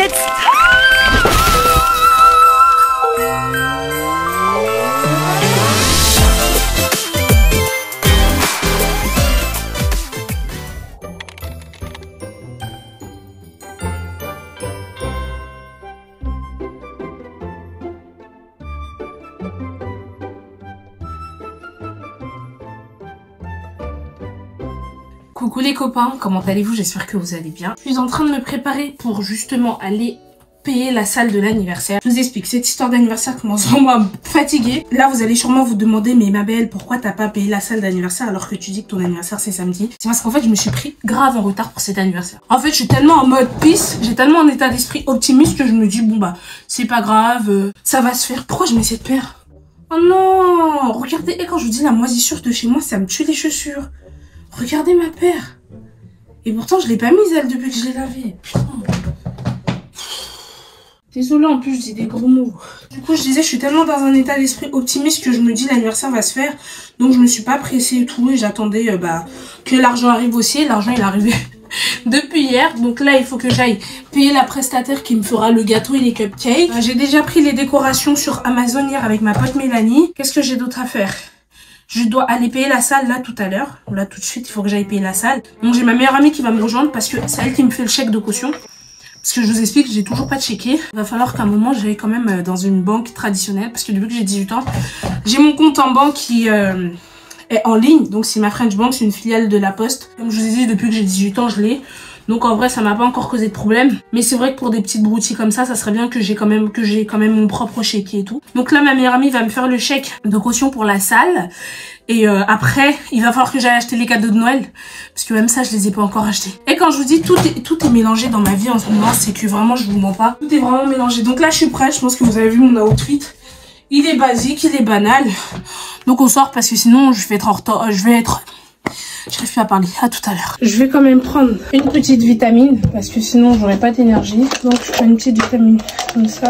Let's... Coucou les copains, comment allez-vous? J'espère que vous allez bien. Je suis en train de me préparer pour justement aller payer la salle de l'anniversaire. Je vous explique, cette histoire d'anniversaire commence vraiment à me fatiguer. Là, vous allez sûrement vous demander, mais ma belle, pourquoi t'as pas payé la salle d'anniversaire alors que tu dis que ton anniversaire c'est samedi? C'est parce qu'en fait, je me suis pris grave en retard pour cet anniversaire. En fait, je suis tellement en mode peace, j'ai tellement un état d'esprit optimiste que je me dis, bon bah, c'est pas grave, ça va se faire. Pourquoi je mets cette paire? Oh non, regardez, et quand je vous dis la moisissure de chez moi, ça me tue les chaussures. Regardez ma paire. Et pourtant, je l'ai pas mise, elle, depuis que je l'ai lavée. Putain. Désolée, en plus, je dis des gros mots. Du coup, je disais, je suis tellement dans un état d'esprit optimiste que je me dis l'anniversaire va se faire. Donc, je me suis pas pressée et tout. Et j'attendais que l'argent arrive aussi. L'argent, il est arrivé depuis hier. Donc là, il faut que j'aille payer la prestataire qui me fera le gâteau et les cupcakes. J'ai déjà pris les décorations sur Amazon hier avec ma pote Mélanie. Qu'est-ce que j'ai d'autre à faire? Je dois aller payer la salle là tout à l'heure. Là tout de suite, il faut que j'aille payer la salle. Donc j'ai ma meilleure amie qui va me rejoindre parce que c'est elle qui me fait le chèque de caution. Parce que je vous explique, j'ai toujours pas de chéquier. Il va falloir qu'à un moment, j'aille quand même dans une banque traditionnelle. Parce que depuis que j'ai 18 ans, j'ai mon compte en banque qui est en ligne. Donc c'est ma French Bank, c'est une filiale de la Poste. Comme je vous ai dit, depuis que j'ai 18 ans, je l'ai. Donc en vrai, ça m'a pas encore causé de problème. Mais c'est vrai que pour des petites broutilles comme ça serait bien que j'ai quand même mon propre chéquier et tout. Donc là, ma meilleure amie va me faire le chèque de caution pour la salle. Et après, il va falloir que j'aille acheter les cadeaux de Noël. Parce que même ça, je les ai pas encore achetés. Et quand je vous dis, tout est mélangé dans ma vie en ce moment, c'est que vraiment, je vous mens pas. Tout est vraiment mélangé. Donc là, je suis prête. Je pense que vous avez vu mon outfit. Il est basique, il est banal. Donc on sort parce que sinon, je vais être en retard. J'arrive plus à parler, à tout à l'heure. Je vais quand même prendre une petite vitamine parce que sinon j'aurais pas d'énergie. Donc je prends une petite vitamine comme ça.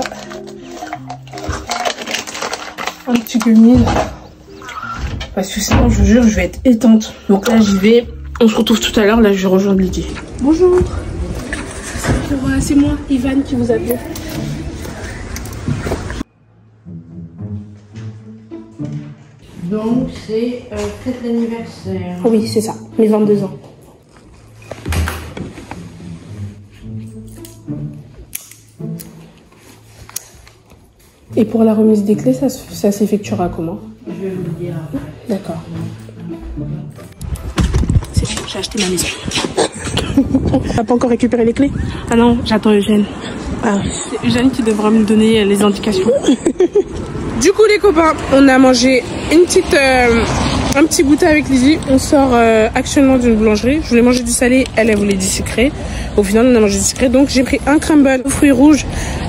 Un petit gummy. Parce que sinon je vous jure je vais être éteinte. Donc là j'y vais. On se retrouve tout à l'heure, là je vais rejoindre Lydie. Bonjour. Voilà, c'est moi, Ivan qui vous appelle. Donc c'est fête l'anniversaire. Oui, c'est ça, mes 22 ans. Et pour la remise des clés, ça s'effectuera comment? Je vais vous le dire après. D'accord. C'est bon, j'ai acheté ma maison. T'as pas encore récupéré les clés? Ah non, j'attends Eugène. Ah. C'est Eugène qui devra me donner les indications. Du coup les copains, on a mangé un petit goûter avec Lizzie. On sort actuellement d'une boulangerie. Je voulais manger du salé, elle voulait du sucré. Au final on a mangé du sucré. Donc j'ai pris un crumble aux fruits rouges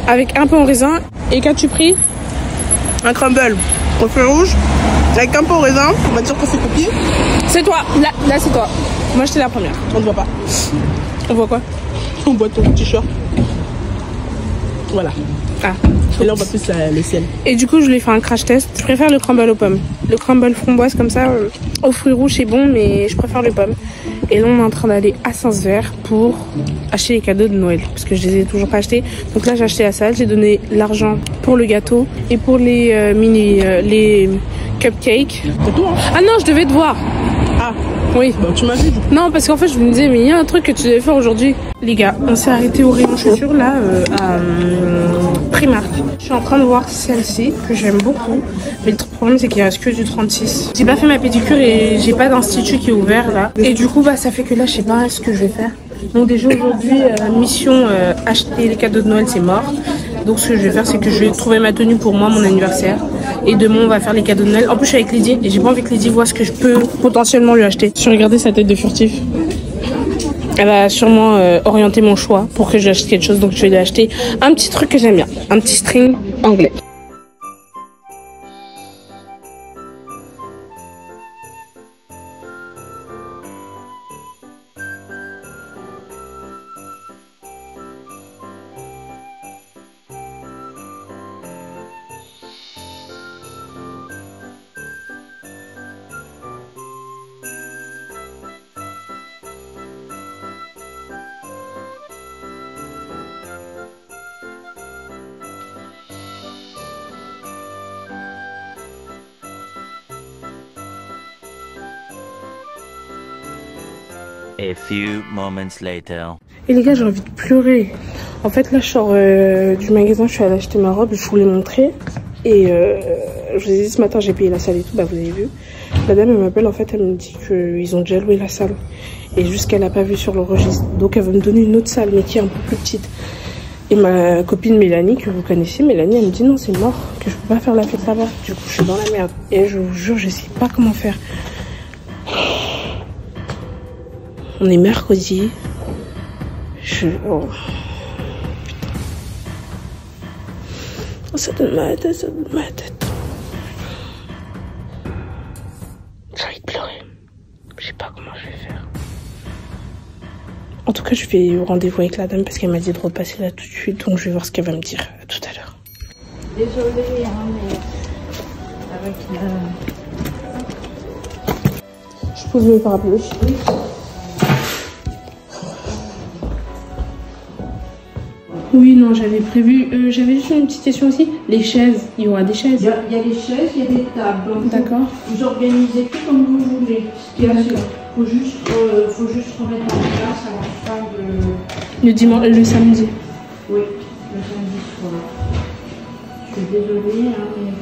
avec un peu en raisin. Et qu'as-tu pris? Un crumble aux fruits rouges avec un peu au raisin. On va dire qu'on s'est copié. C'est toi, là c'est toi. Moi j'étais la première. On ne voit pas. On voit quoi? On voit ton t-shirt. Voilà. Ah. Et là on voit plus le ciel. Et du coup je lui ai fait un crash test. Je préfère le crumble aux pommes. Le crumble framboise comme ça aux fruits rouges c'est bon, mais je préfère les pommes. Et là on est en train d'aller à Saint-Sever pour acheter les cadeaux de Noël parce que je les ai toujours pas achetés. Donc là j'ai acheté la salle, j'ai donné l'argent pour le gâteau et pour les les cupcakes. C'est tout hein? Ah non, je devais te voir. Ah oui. Bah tu m'as dit. Non parce qu'en fait je me disais mais il y a un truc que tu devais faire aujourd'hui. Les gars, on s'est arrêté au rayon chaussures là à Primark. Je suis en train de voir celle-ci que j'aime beaucoup. Mais le problème c'est qu'il reste que du 36. J'ai pas fait ma pédicure et j'ai pas d'institut qui est ouvert là. Et du coup bah ça fait que là je sais pas ce que je vais faire. Donc déjà aujourd'hui mission acheter les cadeaux de Noël c'est mort. Donc ce que je vais faire c'est que je vais trouver ma tenue pour moi, mon anniversaire. Et demain on va faire les cadeaux de Noël. En plus je suis avec Lydie et j'ai pas envie que Lydie voit ce que je peux potentiellement lui acheter. Je suis regardé sa tête de furtif. Elle va sûrement orienter mon choix pour que je lui achète quelque chose. Donc je vais lui acheter un petit truc que j'aime bien. Un petit string anglais. A few moments later. Et les gars, j'ai envie de pleurer. En fait, là, je sors du magasin, je suis allée acheter ma robe, je vous l'ai montré. Et je vous ai dit ce matin, j'ai payé la salle et tout, bah vous avez vu. La dame, elle m'appelle, en fait, elle me dit qu'ils ont déjà loué la salle. Et juste qu'elle n'a pas vu sur le registre. Donc, elle va me donner une autre salle, mais qui est un peu plus petite. Et ma copine Mélanie, que vous connaissez, Mélanie, elle me dit non, c'est mort, que je peux pas faire la fête là-bas. Du coup, je suis dans la merde. Et je vous jure, je sais pas comment faire. On est mercredi. Oh. Putain. Oh, ça donne mal à la tête, ça donne mal à la tête. J'ai envie de pleurer. Je sais pas comment je vais faire. En tout cas, je vais au rendez-vous avec la dame parce qu'elle m'a dit de repasser là tout de suite. Donc, je vais voir ce qu'elle va me dire. À tout à l'heure. Désolée, hein, mais avec Je pose le parapluie. Oui. Oui, non, j'avais prévu. J'avais juste une petite question aussi. Les chaises, il y aura des chaises. il y a les chaises, il y a des tables. D'accord. Vous organisez tout comme vous voulez. Il faut juste remettre en place à la fin de... Le dimanche, le samedi. Oui, le samedi soir. Je suis désolée, hein, mais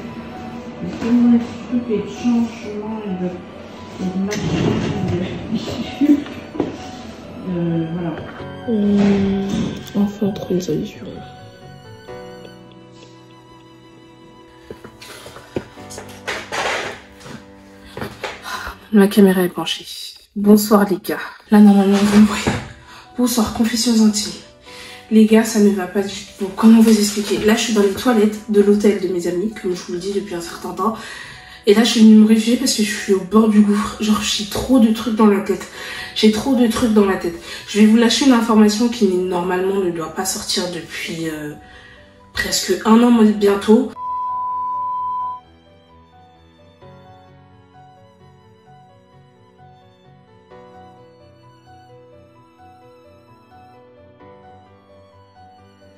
il y a tellement de trucs et de changements et de matchs. Voilà. Enfin, trouver une solution. Ma caméra est penchée. Bonsoir les gars. Là, normalement, vous me voyez. Bonsoir, confessions intimes. Les gars, ça ne va pas du tout. Comment vous expliquer? Là, je suis dans les toilettes de l'hôtel de mes amis, comme je vous le dis depuis un certain temps. Et là, je suis venue me réfugier parce que je suis au bord du gouffre. Genre, j'ai trop de trucs dans la tête. J'ai trop de trucs dans la tête. Je vais vous lâcher une information qui, normalement, ne doit pas sortir depuis presque 1 an bientôt.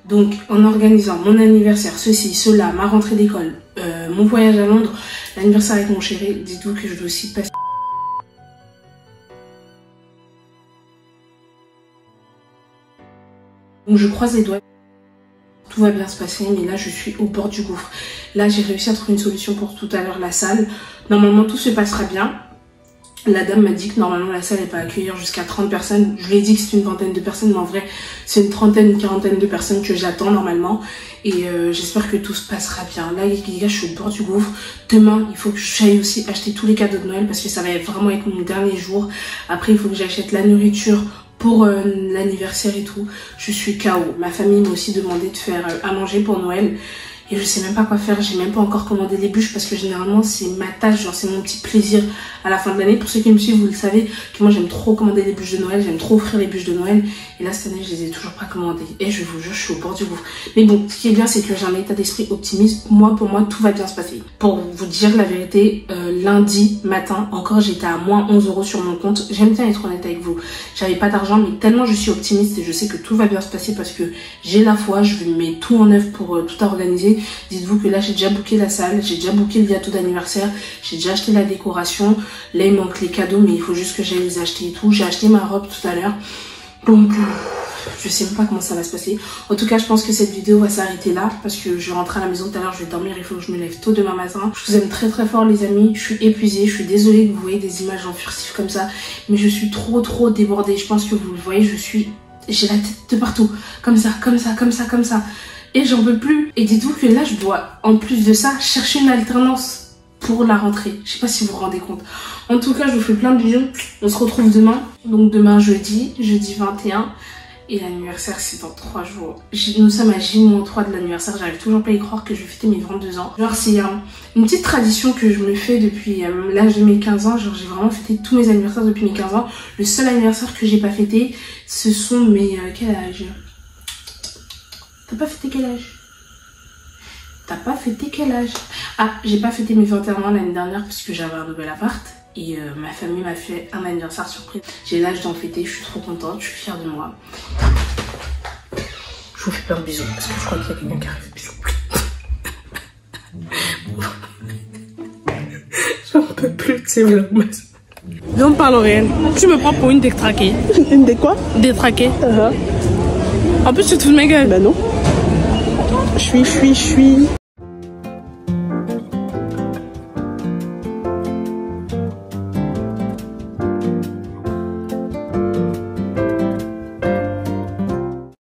Donc, en organisant mon anniversaire, ceci, cela, ma rentrée d'école, mon voyage à Londres, l'anniversaire avec mon chéri, dites-vous que je dois aussi passer. Donc, je croise les doigts. Tout va bien se passer, mais là, je suis au bord du gouffre. Là, j'ai réussi à trouver une solution pour tout à l'heure, la salle. Normalement, tout se passera bien. La dame m'a dit que normalement la salle elle peut accueillir jusqu'à 30 personnes. Je lui ai dit que c'est une vingtaine de personnes, mais en vrai c'est une trentaine, une quarantaine de personnes que j'attends normalement. Et j'espère que tout se passera bien. Là les gars, je suis au bord du gouffre. Demain, il faut que j'aille aussi acheter tous les cadeaux de Noël parce que ça va vraiment être mon dernier jour. Après, il faut que j'achète la nourriture pour l'anniversaire et tout. Je suis KO. Ma famille m'a aussi demandé de faire à manger pour Noël. Et je sais même pas quoi faire, j'ai même pas encore commandé les bûches parce que généralement c'est ma tâche, genre c'est mon petit plaisir à la fin de l'année. Pour ceux qui me suivent, vous le savez que moi j'aime trop commander les bûches de Noël, j'aime trop offrir les bûches de Noël. Et là cette année je les ai toujours pas commandées. Et je vous jure, je suis au bord du gouffre. Mais bon, ce qui est bien c'est que j'ai un état d'esprit optimiste. Pour moi tout va bien se passer. Pour vous dire la vérité, lundi matin encore j'étais à moins 11 € sur mon compte. J'aime bien être honnête avec vous. J'avais pas d'argent mais tellement je suis optimiste et je sais que tout va bien se passer parce que j'ai la foi, je vais mettre tout en œuvre pour tout organiser. Dites-vous que là j'ai déjà booké la salle, j'ai déjà booké le gâteau d'anniversaire, j'ai déjà acheté la décoration. Là il manque les cadeaux mais il faut juste que j'aille les acheter et tout. J'ai acheté ma robe tout à l'heure. Donc je sais même pas comment ça va se passer. En tout cas je pense que cette vidéo va s'arrêter là parce que je rentre à la maison tout à l'heure, je vais dormir, il faut que je me lève tôt demain matin. Je vous aime très très fort les amis, je suis épuisée, je suis désolée que vous voyez des images en furtif comme ça. Mais je suis trop débordée, je pense que vous le voyez, j'ai la tête de partout. Comme ça. Et j'en peux plus. Et dites-vous que là, je dois, en plus de ça, chercher une alternance pour la rentrée. Je sais pas si vous vous rendez compte. En tout cas, je vous fais plein de bisous. On se retrouve demain. Donc demain, jeudi 21. Et l'anniversaire, c'est dans 3 jours. Nous sommes à J-3 de l'anniversaire. J'arrive toujours pas à y croire que je vais fêter mes 22 ans. Genre, c'est une petite tradition que je me fais depuis l'âge de mes 15 ans. Genre, j'ai vraiment fêté tous mes anniversaires depuis mes 15 ans. Le seul anniversaire que j'ai pas fêté, ce sont mes... quel âge? T'as pas fêté quel âge? T'as pas fêté quel âge? Ah, j'ai pas fêté mes 21 ans l'année dernière parce que j'avais un nouvel appart. Et ma famille m'a fait un anniversaire surprise. J'ai l'âge d'en fêter, je suis trop contente, je suis fière de moi. Je vous fais plein de bisous parce que je crois qu'il y a quelqu'un qui arrive. Bisous. J'en peux plus de ces vlogs. Viens, on parle au réel. Tu me prends pour une détraquée. Une des quoi? Détraquée. En plus, tu te fous de ma gueule. Bah non. Je suis.